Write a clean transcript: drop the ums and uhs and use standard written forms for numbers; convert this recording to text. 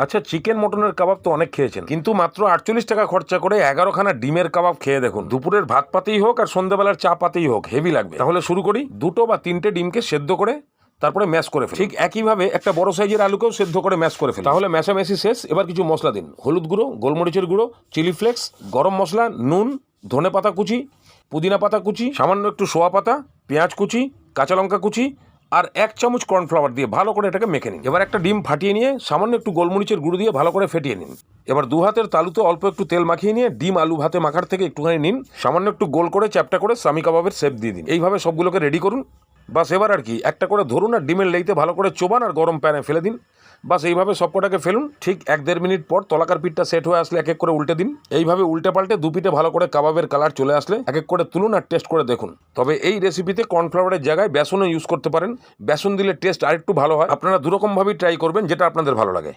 আচ্ছা, চিকেন মটনের কাবাব তো অনেক খেয়েছেন, কিন্তু মাত্র 48 টাকা খরচা করে 11খানা ডিমের কাবাব খেয়ে দেখুন। দুপুরের ভাত পাতেই হোক আর সন্ধ্যাবেলার চা পাতেই হোক, হেভি লাগবে। তাহলে শুরু করি। 2 বা 3টে ডিমকে সেদ্ধ করে তারপরে ম্যাশ করে ফেলুন। ঠিক একইভাবে একটা বড় সাইজের আলুকেও সেদ্ধ করে ম্যাশ করে ফেলুন। তাহলে ম্যাশামেশি শেষ। এবার কিছু মশলা দিন। হলুদ গুঁড়ো, গোলমরিচের গুঁড়ো, চিলি ফ্লেক্স, গরম মশলা, নুন, ধনে পাতা কুচি, পুদিনা পাতা কুচি, সামান্য একটু সোয়া পাতা, পেঁয়াজ কুচি, কাঁচা লঙ্কা কুচি আর 1 চামচ কর্নফ্লাওয়ার দিয়ে ভালো করে এটাকে মেখে নিন। এবার একটা ডিম ফাটিয়ে নিয়ে সামান্য একটু গোলমরিচের গুঁড়ো দিয়ে ভালো করে ফেটিয়ে নিন। এবার 2 হাতের তালুতে অল্প একটু তেল মাখিয়ে নিয়ে ডিম আলু ভাতে মাখার থেকে একটুখানি নিন, সামান্য একটু গোল করে চ্যাপটা করে সামি কাবাবের শেপ দিয়ে দিন। এইভাবে সবগুলোকে রেডি করুন। বাস এবার আর কি, একটা করে ধরুন আর ডিমের লেইতে ভালো করে চোবান আর গরম প্যানে ফেলে দিন। বাস এইভাবে সবকটাকে ফেলুন। ঠিক 1-1.5 মিনিট পর তলাকার পিঠটা সেট হয়ে আসলে এক এক করে উল্টে দিন। এইভাবে উল্টে পাল্টে দুপিঠে ভালো করে কাবাবের কালার চলে আসলে এক এক করে তুলুন আর টেস্ট করে দেখুন। তবে এই রেসিপিতে কর্নফ্লাওয়ারের জায়গায় বেসনও ইউজ করতে পারেন। বেসন দিলে টেস্ট আরেকটু ভালো হয়। আপনারা দুরকমভাবেই ট্রাই করবেন, যেটা আপনাদের ভালো লাগে।